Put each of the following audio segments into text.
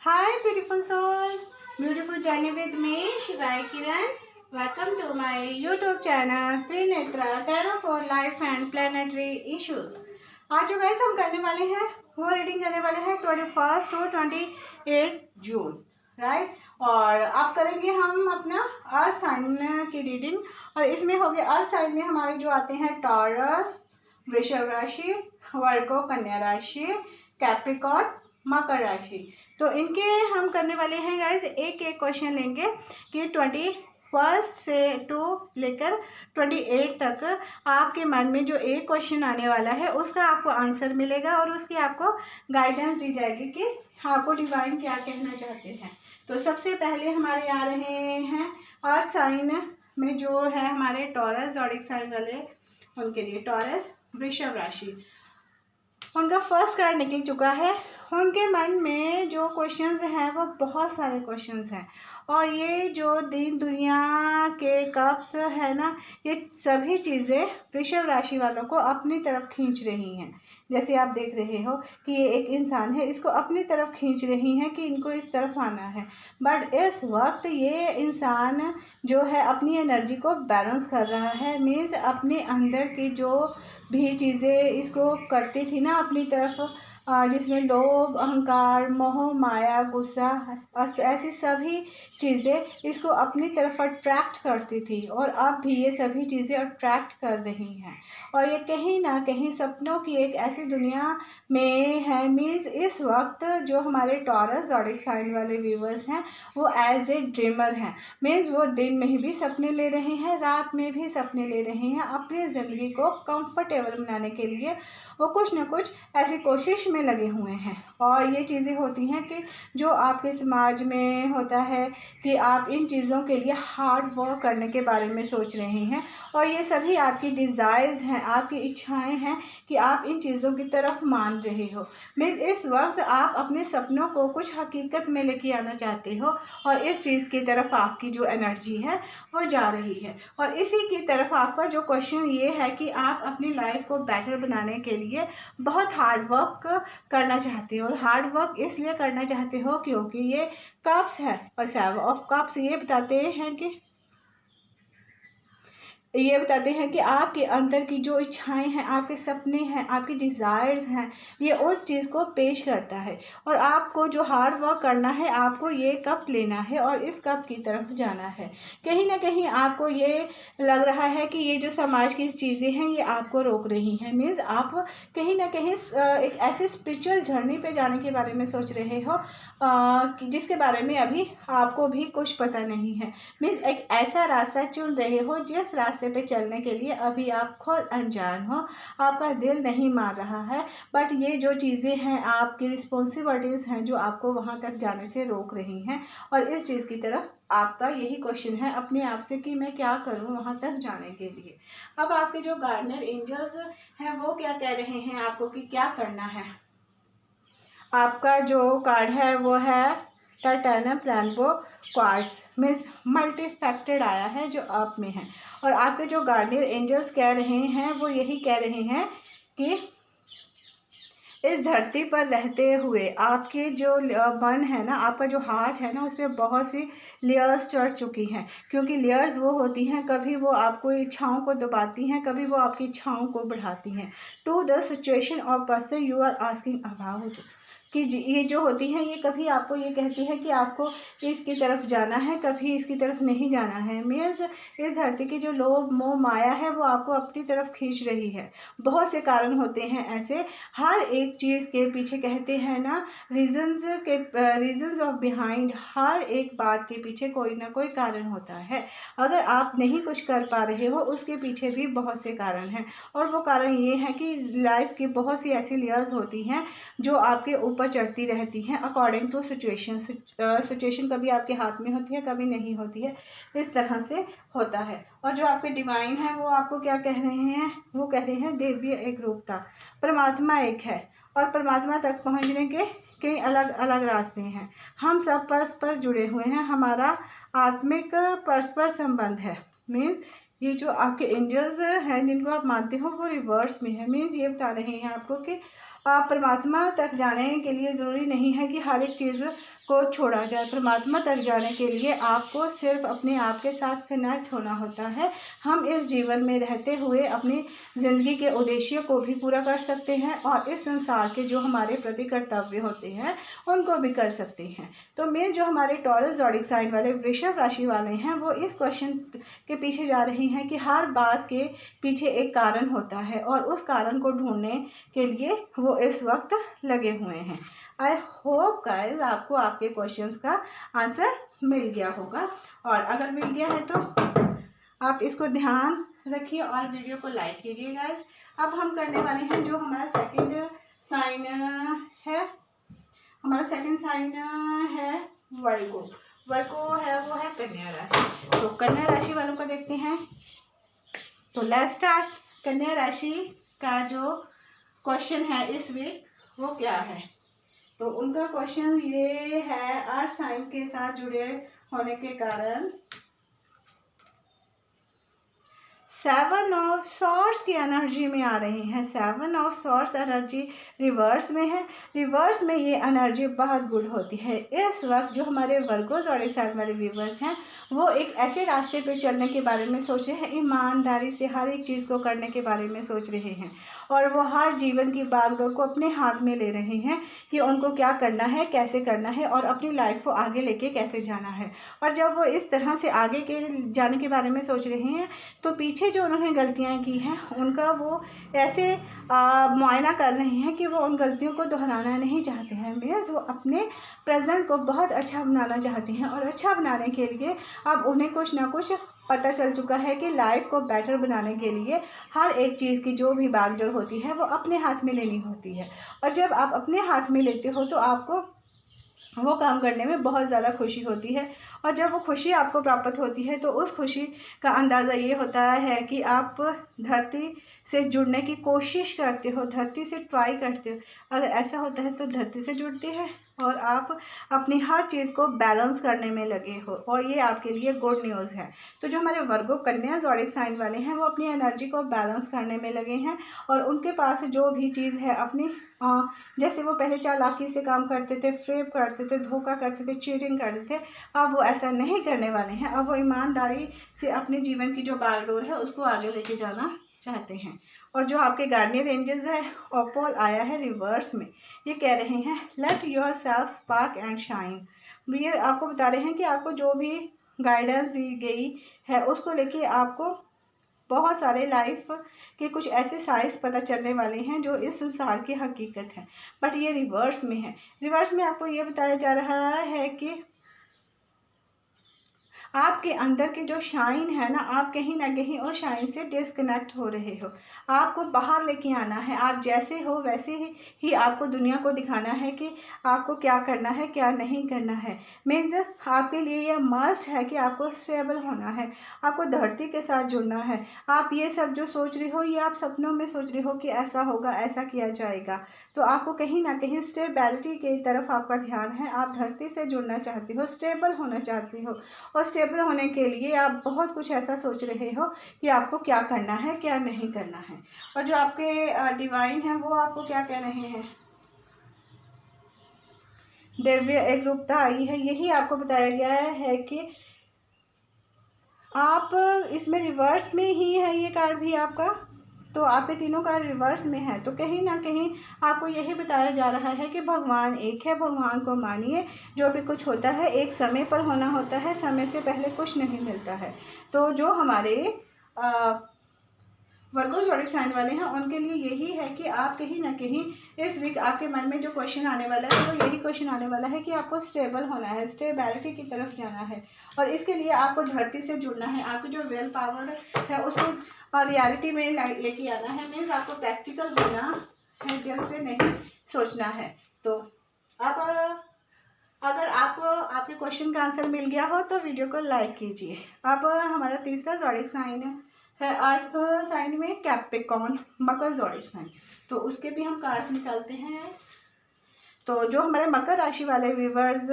Hi, beautiful souls. Beautiful journey with me, Shivai Kiran. Welcome to my YouTube channel Trinetra Tarot for Life and Planetary Issues. आज जो guys हम करने वाले हैं वो reading करने वाले हैं 21 to 28 जून, राइट। और अब करेंगे हम अपना अर्थ साइन की रीडिंग, और इसमें हो गया अर्थ साइन में हमारे जो आते हैं टॉरस, वृषभ राशि, वर्गो कन्या राशि, कैप्रिकॉर्न, मकर राशि। तो इनके हम करने वाले हैं गाइज, एक एक क्वेश्चन लेंगे कि 21 से टू लेकर 28 तक आपके मन में जो एक क्वेश्चन आने वाला है उसका आपको आंसर मिलेगा और उसकी आपको गाइडेंस दी जाएगी कि आपको डिवाइन क्या कहना चाहते हैं। तो सबसे पहले हमारे आ रहे हैं अर्थ साइन में जो है हमारे टॉरस ज़ोडिएक साइन वाले, उनके लिए टॉरस वृषभ राशि। उनका फर्स्ट कार्ड निकल चुका है। उनके मन में जो क्वेश्चंस हैं वो बहुत सारे क्वेश्चंस हैं, और ये जो दीन दुनिया के कप्स है ना, ये सभी चीज़ें वृषभ राशि वालों को अपनी तरफ खींच रही हैं। जैसे आप देख रहे हो कि ये एक इंसान है, इसको अपनी तरफ खींच रही हैं कि इनको इस तरफ आना है। बट इस वक्त ये इंसान जो है अपनी एनर्जी को बैलेंस कर रहा है। मीन्स अपने अंदर की जो भी चीज़ें इसको करती थी ना अपनी तरफ, जिसमें लोभ, अहंकार, मोह, माया, गुस्सा, ऐसी सभी चीज़ें इसको अपनी तरफ अट्रैक्ट करती थी, और अब भी ये सभी चीज़ें अट्रैक्ट कर रही हैं। और ये कहीं ना कहीं सपनों की एक ऐसी दुनिया में है। मीन्स इस वक्त जो हमारे टॉरस ज़ोडिएक साइन वाले व्यूवर्स हैं वो एज ए ड्रीमर हैं। मीन्स वो दिन में भी सपने ले रहे हैं, रात में भी सपने ले रहे हैं। अपनी ज़िंदगी को कंफर्टेबल बनाने के लिए वो कुछ ना कुछ ऐसी कोशिश में लगे हुए हैं। और ये चीज़ें होती हैं कि जो आपके समाज में होता है कि आप इन चीज़ों के लिए हार्ड वर्क करने के बारे में सोच रहे हैं, और ये सभी आपकी डिज़ायर्स हैं, आपकी इच्छाएं हैं कि आप इन चीज़ों की तरफ मान रहे हो। मीन्स इस वक्त आप अपने सपनों को कुछ हकीकत में लेके आना चाहते हो, और इस चीज़ की तरफ आपकी जो एनर्जी है वो जा रही है। और इसी की तरफ आपका जो क्वेश्चन ये है कि आप अपनी लाइफ को बेटर बनाने के लिए बहुत हार्ड वर्क करना चाहते हो। और हार्ड वर्क इसलिए करना चाहते हो क्योंकि ये कप्स है, और 7 ऑफ कप्स ये बताते हैं कि आपके अंदर की जो इच्छाएं हैं, आपके सपने हैं, आपके डिज़ायर्स हैं, ये उस चीज़ को पेश करता है। और आपको जो हार्ड वर्क करना है, आपको ये कप लेना है और इस कप की तरफ जाना है। कहीं ना कहीं आपको ये लग रहा है कि ये जो समाज की चीज़ें हैं ये आपको रोक रही हैं। मीन्स आप कहीं ना कहीं एक ऐसे स्पिरिचुअल जर्नी पे जाने के बारे में सोच रहे हो जिसके बारे में अभी आपको भी कुछ पता नहीं है। मीन्स एक ऐसा रास्ता चुन रहे हो जिस रास्ते पे चलने के लिए अभी आप खुद अनजान हो, आपका दिल नहीं मान रहा है। बट ये जो चीज़ें हैं, आपकी रिस्पॉन्सिबिलिटीज़ हैं जो आपको वहाँ तक जाने से रोक रही हैं, और इस चीज़ की तरफ आपका यही क्वेश्चन है अपने आप से कि मैं क्या करूं वहां तक जाने के लिए। अब आपके जो गार्डनर एंजल्स हैं वो क्या कह रहे हैं आपको कि क्या करना है। आपका जो कार्ड है वो है टाइटेनियम रेनबो क्वार्ट्ज। मीन्स मल्टीफैक्टेड आया है जो आप में है। और आपके जो गार्डनर एंजल्स कह रहे हैं वो यही कह रहे हैं कि इस धरती पर रहते हुए आपके जो मन है ना, आपका जो हार्ट है ना, उस पर बहुत सी लेयर्स चढ़ चुकी हैं। क्योंकि लेयर्स वो होती हैं, कभी वो आपको इच्छाओं को दबाती हैं, कभी वो आपकी इच्छाओं को बढ़ाती हैं। टू द सिचुएशन और person you are asking about, कि ये जो होती हैं ये कभी आपको ये कहती है कि आपको इसकी तरफ जाना है, कभी इसकी तरफ नहीं जाना है। मीन्स इस धरती की जो लोभ, मोह, माया है वो आपको अपनी तरफ खींच रही है। बहुत से कारण होते हैं ऐसे, हर एक चीज़ के पीछे कहते हैं ना रीजंस ऑफ बिहाइंड, हर एक बात के पीछे कोई ना कोई कारण होता है। अगर आप नहीं कुछ कर पा रहे हो उसके पीछे भी बहुत से कारण हैं, और वो कारण ये है कि लाइफ की बहुत सी ऐसी लेयर्स होती हैं जो आपके ऊपर चढ़ती रहती हैं अकॉर्डिंग टू सिचुएशन। सिचुएशन कभी आपके हाथ में होती है, कभी नहीं होती है, इस तरह से होता है। और जो आपके डिवाइन है वो आपको क्या कह रहे हैं, वो कह रहे हैं देवी एक रूपता, परमात्मा एक है, और परमात्मा तक पहुंचने के कई अलग अलग रास्ते हैं। हम सब परस्पर जुड़े हुए हैं, हमारा आत्मिक परस्पर संबंध है। मीन्स ये जो आपके एंजल्स हैं जिनको आप मानते हो वो रिवर्स में है। मीन्स ये बता रहे हैं आपको कि आप परमात्मा तक जाने के लिए ज़रूरी नहीं है कि हर एक चीज़ को छोड़ा जाए। परमात्मा तक जाने के लिए आपको सिर्फ अपने आप के साथ कनेक्ट होना होता है। हम इस जीवन में रहते हुए अपनी ज़िंदगी के उद्देश्य को भी पूरा कर सकते हैं और इस संसार के जो हमारे प्रति कर्तव्य होते हैं उनको भी कर सकते हैं। तो मैं जो हमारे टॉरस ज़ोडिएक साइन वाले वृषभ राशि वाले हैं वो इस क्वेश्चन के पीछे जा रहे हैं कि हर बात के पीछे एक कारण होता है और उस कारण को ढूंढने के लिए वो इस वक्त लगे हुए हैं। आई होप गाइस आपको आपके क्वेश्चंस का आंसर मिल गया होगा, और अगर मिल गया है तो आप इसको ध्यान रखिए और वीडियो को लाइक कीजिए गाइस। अब हम करने वाले हैं जो हमारा सेकंड साइन है, हमारा सेकंड साइन है वर्गो। वर्गो है वो है कन्या राशि। तो कन्या राशि वालों को देखते हैं। तो लेट्स स्टार्ट। कन्या राशि का जो क्वेश्चन है इस वीक वो क्या है? तो उनका क्वेश्चन ये है, अर्थ साइन के साथ जुड़े होने के कारण 7 ऑफ सॉर्ड्स की एनर्जी में आ रहे हैं। 7 ऑफ सॉर्ड्स एनर्जी रिवर्स में है। रिवर्स में ये एनर्जी बहुत गुड होती है। इस वक्त जो हमारे वर्गो ज़ोडिएक साइन वाले व्यूवर्स हैं वो एक ऐसे रास्ते पे चलने के बारे में सोच रहे हैं, ईमानदारी से हर एक चीज़ को करने के बारे में सोच रहे हैं, और वो हर जीवन की बागडोर को अपने हाथ में ले रहे हैं कि उनको क्या करना है, कैसे करना है और अपनी लाइफ को आगे लेके कैसे जाना है। और जब वो इस तरह से आगे के जाने के बारे में सोच रहे हैं तो पीछे जो उन्होंने गलतियां की हैं उनका वो ऐसे मुआयना कर रहे हैं कि वो उन गलतियों को दोहराना नहीं चाहते हैं। मीन्स वो अपने प्रेजेंट को बहुत अच्छा बनाना चाहते हैं, और अच्छा बनाने के लिए अब उन्हें कुछ ना कुछ पता चल चुका है कि लाइफ को बेटर बनाने के लिए हर एक चीज़ की जो भी बागडोर होती है वो अपने हाथ में लेनी होती है। और जब आप अपने हाथ में लेते हो तो आपको वो काम करने में बहुत ज़्यादा खुशी होती है, और जब वो खुशी आपको प्राप्त होती है तो उस खुशी का अंदाज़ा ये होता है कि आप धरती से जुड़ने की कोशिश करते हो, धरती से ट्राई करते हो। अगर ऐसा होता है तो धरती से जुड़ते हैं और आप अपनी हर चीज़ को बैलेंस करने में लगे हो, और ये आपके लिए गुड न्यूज़ है। तो जो हमारे वर्गो कन्या ज़ोडिएक साइन वाले हैं वो अपनी एनर्जी को बैलेंस करने में लगे हैं, और उनके पास जो भी चीज़ है अपनी जैसे वो पहले चालाकी से काम करते थे, फ्रेब करते थे, धोखा करते थे, चीटिंग करते थे, अब वो ऐसा नहीं करने वाले हैं। अब वो ईमानदारी से अपने जीवन की जो बागडोर है उसको आगे लेके जाना चाहते हैं। और जो आपके गार्डियन एंजल्स है ओपोल आया है रिवर्स में, ये कह रहे हैं let your self spark and shine. ये आपको बता रहे हैं कि आपको जो भी गाइडेंस दी गई है उसको लेके आपको बहुत सारे लाइफ के कुछ ऐसे साइंस पता चलने वाले हैं जो इस संसार की हकीकत है, बट ये रिवर्स में है। रिवर्स में आपको ये बताया जा रहा है कि आपके अंदर की जो शाइन है ना, आप कहीं ना कहीं उस शाइन से डिस्कनेक्ट हो रहे हो। आपको बाहर लेके आना है। आप जैसे हो वैसे ही आपको दुनिया को दिखाना है कि आपको क्या करना है, क्या नहीं करना है। मीन्स आपके लिए यह मस्ट है कि आपको स्टेबल होना है, आपको धरती के साथ जुड़ना है। आप ये सब जो सोच रहे हो ये आप सपनों में सोच रहे हो कि ऐसा होगा, ऐसा किया जाएगा, तो आपको कहीं ना कहीं स्टेबिलिटी की तरफ आपका ध्यान है। आप धरती से जुड़ना चाहते हो, स्टेबल होना चाहते हो, और स्टेबल होने के लिए आप बहुत कुछ ऐसा सोच रहे हो कि आपको क्या करना है, क्या नहीं करना है। और जो आपके डिवाइन है वो आपको क्या कह रहे हैं, दिव्य एकरूपता आई है। यही आपको बताया गया है कि आप इसमें रिवर्स में ही है ये कार्ड भी आपका, तो आपके तीनों कार्ड रिवर्स में है। तो कहीं ना कहीं आपको यही बताया जा रहा है कि भगवान एक है, भगवान को मानिए। जो भी कुछ होता है एक समय पर होना होता है, समय से पहले कुछ नहीं मिलता है। तो जो हमारे वर्गो ज़ोडिएक साइन वाले हैं उनके लिए यही है कि आप कहीं ना कहीं इस वीक आपके मन में जो क्वेश्चन आने वाला है वो यही क्वेश्चन आने वाला है कि आपको स्टेबल होना है, स्टेबिलिटी की तरफ जाना है, और इसके लिए आपको धरती से जुड़ना है। आपकी जो विल पावर है उसको रियलिटी में लेके आना है। मीन्स आपको प्रैक्टिकल होना है, दिल से नहीं सोचना है। तो आप अगर आपको आपके क्वेश्चन का आंसर मिल गया हो तो वीडियो को लाइक कीजिए। अब हमारा तीसरा ज़ोडिएक साइन है अर्थ साइन में कैप्रिकॉर्न, मकर ज़ोडिएक साइन। तो उसके भी हम कार्ड्स निकालते हैं। तो जो हमारे मकर राशि वाले व्यूवर्स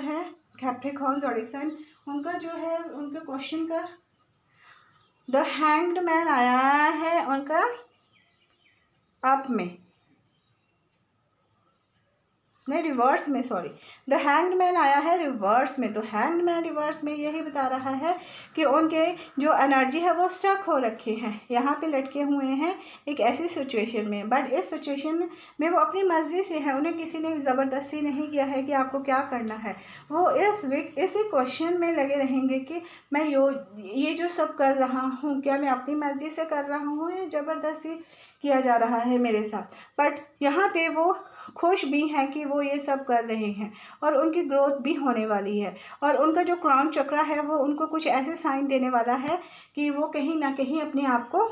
हैं कैप्रिकॉर्न ज़ोडिएक साइन, उनका जो है उनके क्वेश्चन का द हैंग्ड मैन आया है उनका अप में। नहीं रिवर्स में, सॉरी, द हैंग्ड मैन आया है रिवर्स में। तो हैंग्ड मैन रिवर्स में यही बता रहा है कि उनके जो एनर्जी है वो स्टक हो रखे हैं, यहाँ पे लटके हुए हैं एक ऐसी सिचुएशन में। बट इस सिचुएशन में वो अपनी मर्ज़ी से है, उन्हें किसी ने ज़बरदस्ती नहीं किया है कि आपको क्या करना है। वो इस वीक इसी क्वेश्चन में लगे रहेंगे कि मैं ये जो सब कर रहा हूँ, क्या मैं अपनी मर्ज़ी से कर रहा हूँ या ज़बरदस्ती किया जा रहा है मेरे साथ। बट यहाँ पे वो खुश भी हैं कि वो ये सब कर रहे हैं और उनकी ग्रोथ भी होने वाली है। और उनका जो क्राउन चक्र है वो उनको कुछ ऐसे साइन देने वाला है कि वो कहीं ना कहीं अपने आप को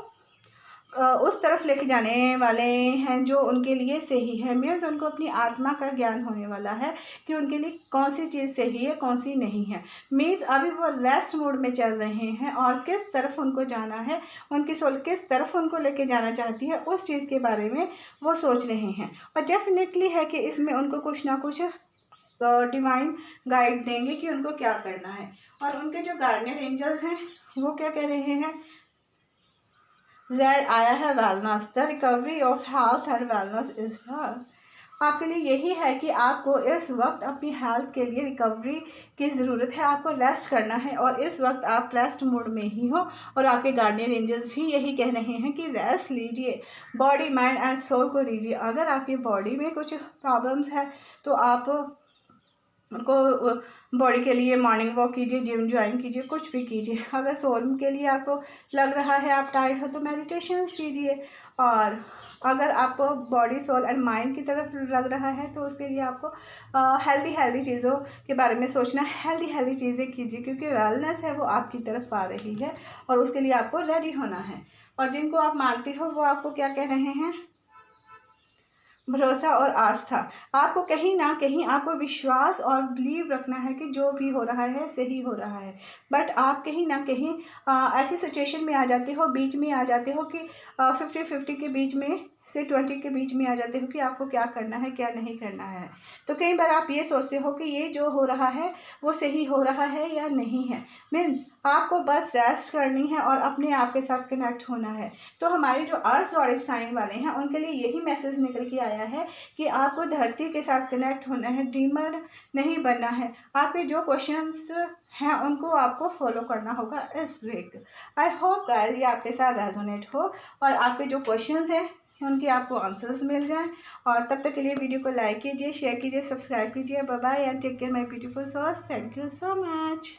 उस तरफ लेके जाने वाले हैं जो उनके लिए सही है। मीन्स उनको अपनी आत्मा का ज्ञान होने वाला है कि उनके लिए कौन सी चीज़ सही है कौन सी नहीं है। मीन्स अभी वो रेस्ट मोड में चल रहे हैं और किस तरफ उनको जाना है, उनकी सोल किस तरफ उनको लेके जाना चाहती है, उस चीज़ के बारे में वो सोच रहे हैं। और डेफिनेटली है कि इसमें उनको कुछ ना कुछ डिवाइन गाइड देंगे कि उनको क्या करना है। और उनके जो गार्डियन एंजल्स हैं वो क्या कह रहे हैं, जेड आया है wellness, the recovery of health and wellness is her. आपके लिए यही है कि आपको इस वक्त अपनी हेल्थ के लिए रिकवरी की ज़रूरत है, आपको रेस्ट करना है और इस वक्त आप रेस्ट मोड में ही हो। और आपके गार्डियन एंजल्स भी यही कह रहे हैं कि रेस्ट लीजिए, बॉडी माइंड एंड सोल को दीजिए। अगर आपकी बॉडी में कुछ प्रॉब्लम्स है तो आप उनको बॉडी के लिए मॉर्निंग वॉक कीजिए, जिम ज्वाइन कीजिए, कुछ भी कीजिए। अगर सोल के लिए आपको लग रहा है आप टायर्ड हो तो मेडिटेशंस कीजिए। और अगर आपको बॉडी सोल एंड माइंड की तरफ लग रहा है तो उसके लिए आपको हेल्दी चीज़ों के बारे में सोचना, हेल्दी चीज़ें कीजिए क्योंकि वेलनेस है वो आपकी तरफ आ रही है और उसके लिए आपको रेडी होना है। और जिनको आप मानते हो वो आपको क्या कह रहे हैं, भरोसा और आस्था। आपको कहीं ना कहीं आपको विश्वास और बिलीव रखना है कि जो भी हो रहा है सही हो रहा है। बट आप कहीं ना कहीं ऐसी सिचुएशन में आ जाते हो, बीच में आ जाते हो कि 50-50 के बीच में से 20 के बीच में आ जाते हो कि आपको क्या करना है क्या नहीं करना है। तो कई बार आप ये सोचते हो कि ये जो हो रहा है वो सही हो रहा है या नहीं है। मीन्स आपको बस रेस्ट करनी है और अपने आप के साथ कनेक्ट होना है। तो हमारे जो अर्थ ज़ोडिक साइन वाले हैं उनके लिए यही मैसेज निकल के आया है कि आपको धरती के साथ कनेक्ट होना है, ड्रीमर नहीं बनना है। आपके जो क्वेश्चंस हैं उनको आपको फॉलो करना होगा इस वीक। आई होप गाइस ये आपके साथ रेजोनेट हो और आपके जो क्वेश्चंस हैं उनके आपको आंसर्स मिल जाएं। और तब तक के लिए वीडियो को लाइक कीजिए, शेयर कीजिए, सब्सक्राइब कीजिए। Bye bye and take care my beautiful souls. Thank you so much.